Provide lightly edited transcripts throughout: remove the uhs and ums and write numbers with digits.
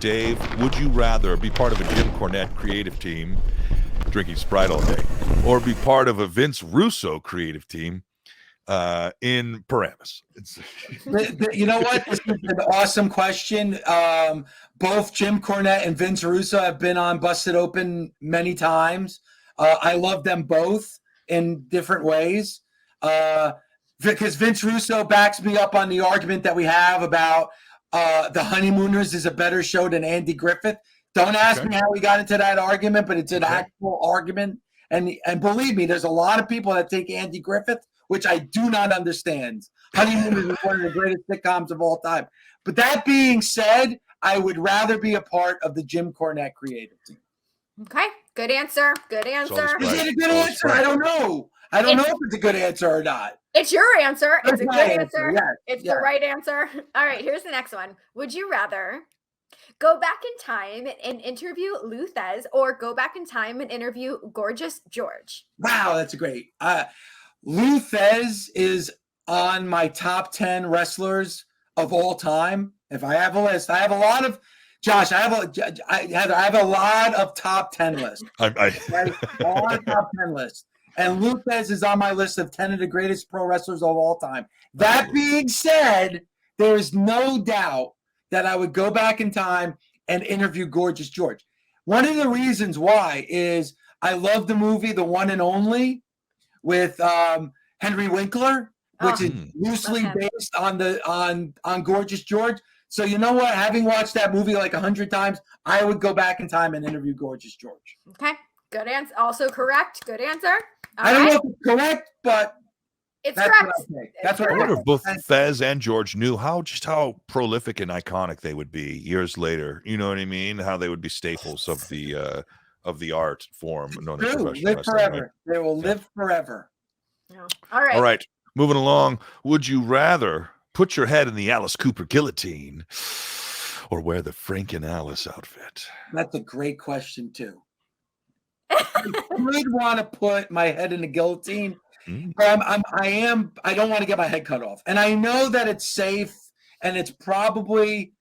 Dave, would you rather be part of a Jim Cornette creative team, drinking Sprite all day, or be part of a Vince Russo creative team in Paramus? You know what? This is an awesome question. Both Jim Cornette and Vince Russo have been on Busted Open many times. I love them both in different ways. Because Vince Russo backs me up on the argument that we have about The Honeymooners is a better show than Andy Griffith. Don't ask me how we got into that argument, but it's an actual argument. And believe me, there's a lot of people that take Andy Griffith, which I do not understand. Honeymooners is one of the greatest sitcoms of all time. But that being said, I would rather be a part of the Jim Cornette creative team. Okay, good answer. Good answer. Is it a good answer? I don't know. I don't know if it's a good answer or not. It's your answer. It's a good answer. Yes, it's the right answer. All right, here's the next one. Would you rather go back in time and interview Lou Thez or go back in time and interview Gorgeous George? Wow, that's great. Lou Thez is on my top 10 wrestlers of all time. If I have a list, I have a lot of Josh. I have a lot of top 10 lists. A lot of top 10 lists. And Lou Thez is on my list of 10 of the greatest pro wrestlers of all time. That being said, there is no doubt that I would go back in time and interview Gorgeous George. One of the reasons why is I love the movie The One and Only with Henry Winkler, which is loosely based on Gorgeous George. So you know what? Having watched that movie like 100 times, I would go back in time and interview Gorgeous George. Okay, good answer. Also correct. Good answer. I don't know if it's correct, but it's correct. That's what I wonder if both Thez and George knew how prolific and iconic they would be years later. You know what I mean? How they would be staples of the art form known as professional wrestling. Forever. Right? They will live forever. Yeah. All right. All right. Moving along. Would you rather put your head in the Alice Cooper guillotine or wear the Franken Alice outfit? That's a great question too. I would want to put my head in the guillotine. But I don't want to get my head cut off. And I know that it's safe and it's probably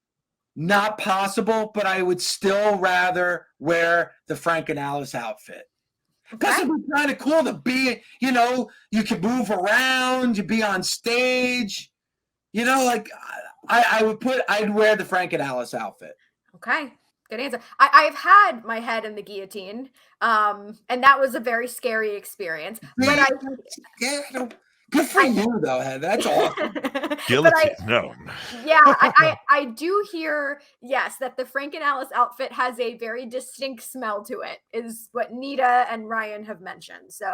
not possible, but I would still rather wear the Franken Alice outfit. Because it would be kind of cool to be, you can move around, you be on stage. Like I'd wear the Franken Alice outfit. Okay. Good answer. I've had my head in the guillotine, and that was a very scary experience. But good for you, though, Heather. That's awesome. Guillotine, no. Yeah, I do hear, yes, that the Franken Alice outfit has a very distinct smell to it, is what Nita and Ryan have mentioned. So,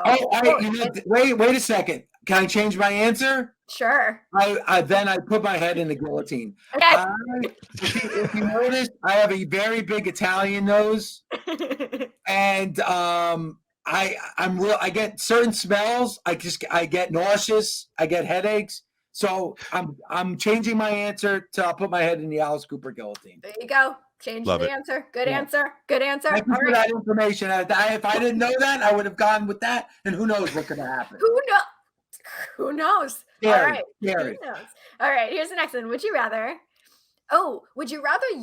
wait a second. Can I change my answer? Sure. I put my head in the guillotine. Okay. If you notice, I have a very big Italian nose, and I get certain smells. I get nauseous. I get headaches. So I'm changing my answer to I'll put my head in the Alice Cooper guillotine. There you go. Change the answer. Good answer. Good answer. Thank you for that information. If I didn't know that, I would have gone with that. And who knows what could have happened? Who knows? Scary, all right. scary. Who knows? All right. Here's the next one. Would you rather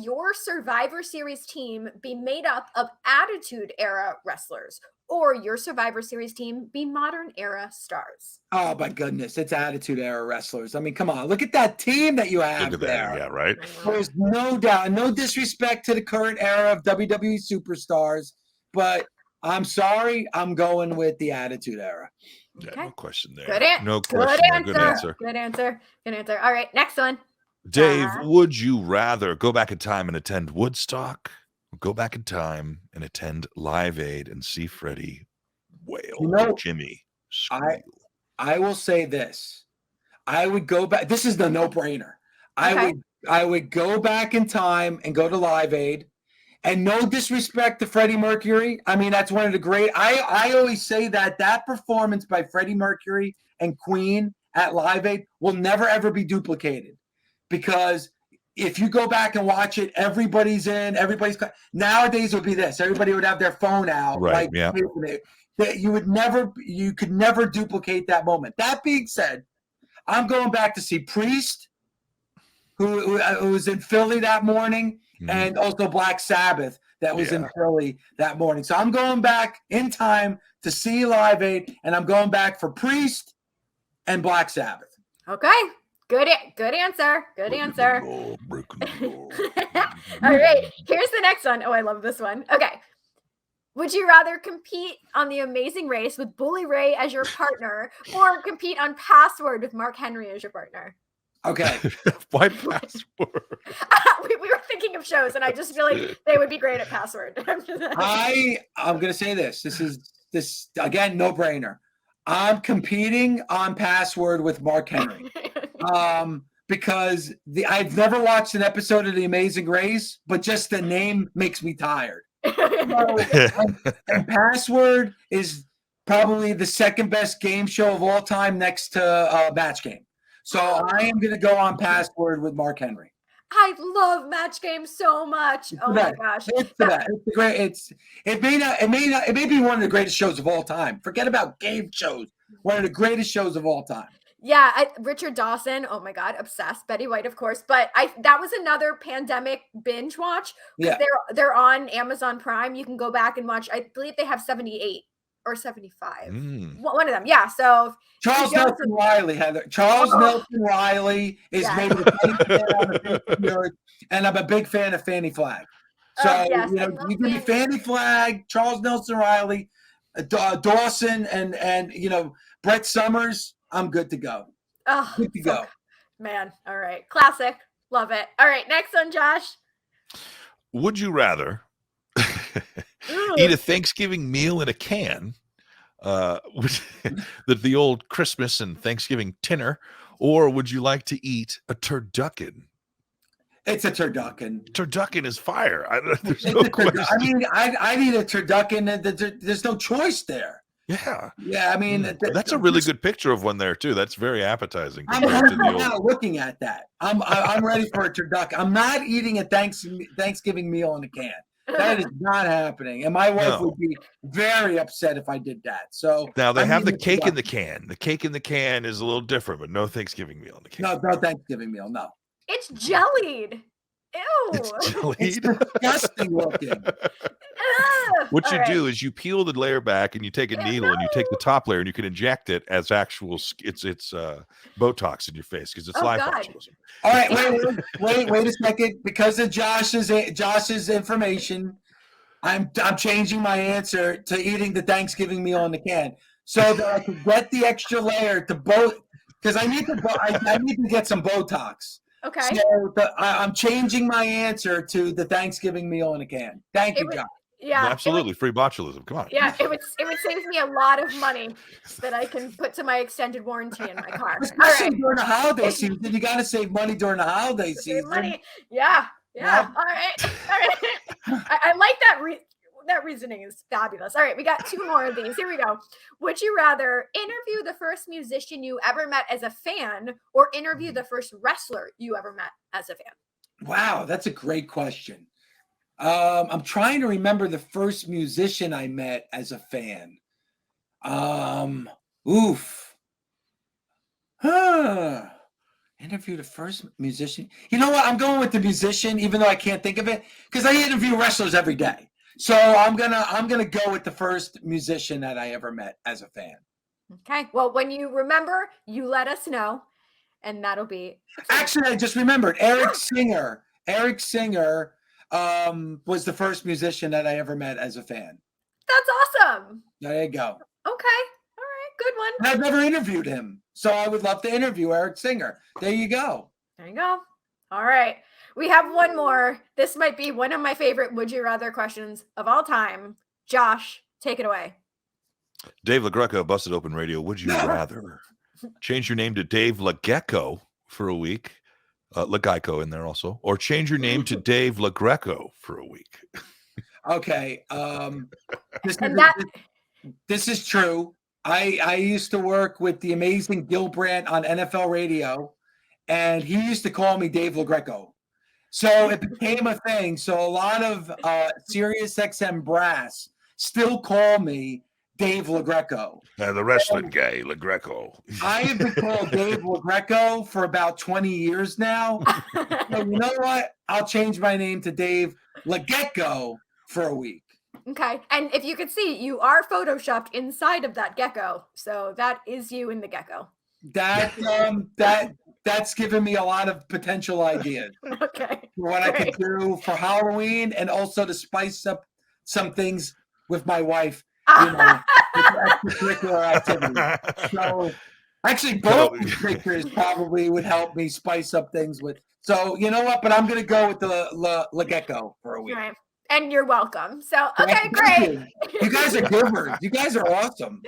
your Survivor Series team be made up of Attitude Era wrestlers or your Survivor Series team be modern era stars? Oh, my goodness. It's Attitude Era wrestlers. I mean, come on. Look at that team that you have Look at there. that. Yeah, right. There's no doubt. No disrespect to the current era of WWE superstars, but I'm sorry. I'm going with the Attitude Era. Yeah, no question there. No question there. Good answer. Good answer. Good answer. All right, next one. Dave, would you rather go back in time and attend Woodstock, or go back in time and attend Live Aid and see Freddie wail, Jimmy squeal? I will say this. I would go back. This is the no-brainer. Okay. I would go back in time and go to Live Aid. And no disrespect to Freddie Mercury. I mean, that's one of the great. I always say that performance by Freddie Mercury and Queen at Live Aid will never, ever be duplicated. Because if you go back and watch it, everybody's nowadays it would be this. Everybody would have their phone out. Right, yeah. You could never duplicate that moment. That being said, I'm going back to see Priest, who was in Philly that morning. and also Black Sabbath that was in Philly that morning. So I'm going back in time to see Live Aid, and I'm going back for Priest and Black Sabbath. Okay. Good answer. Good answer. All right. Here's the next one. Oh, I love this one. Okay. Would you rather compete on The Amazing Race with Bully Ray as your partner or compete on Password with Mark Henry as your partner? Okay. Why Password? we were thinking of shows, and I just feel like they would be great at Password. I'm going to say this. This again, no brainer. I'm competing on Password with Mark Henry. Because I've never watched an episode of The Amazing Race, but just the name makes me tired. And Password is probably the second best game show of all time next to Match Game. So I am going to go on Password with Mark Henry. I love Match Game so much. Oh my gosh. It's great. It may be one of the greatest shows of all time. Forget about game shows. One of the greatest shows of all time. Yeah, Richard Dawson. Oh my God, obsessed. Betty White, of course. But that was another pandemic binge watch. Yeah, they're on Amazon Prime. You can go back and watch. I believe they have 78 or 75. One of them. Yeah. So Charles Nelson Riley, Heather. Charles Nelson Riley is made of the and I'm a big fan of Fannie Flagg. So you can be Fannie Flagg, Charles Nelson Riley, Dawson, and Brett Summers. I'm good to go. Oh, good to go. Man. All right. Classic. Love it. All right. Next one, Josh. Would you rather eat a Thanksgiving meal in a can, the old Christmas and Thanksgiving dinner, or would you like to eat a turducken? It's a turducken. Turducken is fire. There's no question. I mean, I need a turducken. There's no choice there. Yeah. Yeah, I mean that's a really good picture of one there too. That's very appetizing. I'm now looking at that. I'm ready for a turducken. I'm not eating a Thanksgiving meal in a can. That is not happening. And my wife would be very upset if I did that. So now they have the cake in the can. The cake in the can is a little different, but no Thanksgiving meal in the can. No Thanksgiving meal. No. It's jellied. Ew. It's jellied. It's disgusting looking. What you do is you peel the layer back and you take a needle and you take the top layer and you can inject it as actual it's Botox in your face because it's live botulism. All right, wait a second. Because of Josh's information, I'm changing my answer to eating the Thanksgiving meal in the can so that I can get the extra layer to because I need to get some Botox. Okay. So I'm changing my answer to the Thanksgiving meal in a can. Thank you, John. Yeah, absolutely. Free botulism. Come on. Yeah, it would save me a lot of money that I can put to my extended warranty in my car. Especially during the holiday season. You got to save money during the holiday season. Money. Yeah. All right. I like that. That reasoning is fabulous. All right, we got two more of these. Here we go. Would you rather interview the first musician you ever met as a fan or interview the first wrestler you ever met as a fan? Wow, that's a great question. I'm trying to remember the first musician I met as a fan. Interview the first musician. You know what? I'm going with the musician, even though I can't think of it, because I interview wrestlers every day. So I'm gonna go with the first musician that I ever met as a fan. Okay. Well, when you remember, you let us know, and that'll be. Actually, I just remembered Eric Singer. Eric Singer was the first musician that I ever met as a fan. That's awesome. There you go. Okay. All right. Good one. And I've never interviewed him, so I would love to interview Eric Singer. There you go. There you go. All right. We have one more. This might be one of my favorite would you rather questions of all time. Josh, take it away. Dave Lagreca, Busted Open Radio. Would you rather change your name to Dave Lagecko for a week? Lageico in there also. Or change your name to Dave Lagreco for a week? Okay. This is true. I used to work with the amazing Gil Brandt on NFL radio, and he used to call me Dave Lagreco. So it became a thing. So a lot of Sirius XM brass still call me Dave Lagreca. The wrestling guy, Lagreca. I have been called Dave Lagreca for about 20 years now. So you know what? I'll change my name to Dave Lagecko for a week. Okay. And if you could see, you are photoshopped inside of that gecko. So that is you in the gecko. That's given me a lot of potential ideas. Okay. For what I could do for Halloween and also to spice up some things with my wife, with extracurricular activities. So actually both pictures probably would help me spice up things with. So you know what? But I'm gonna go with the Lagecko for a week. Right. And you're welcome. So okay, great. You guys are givers. You guys are awesome.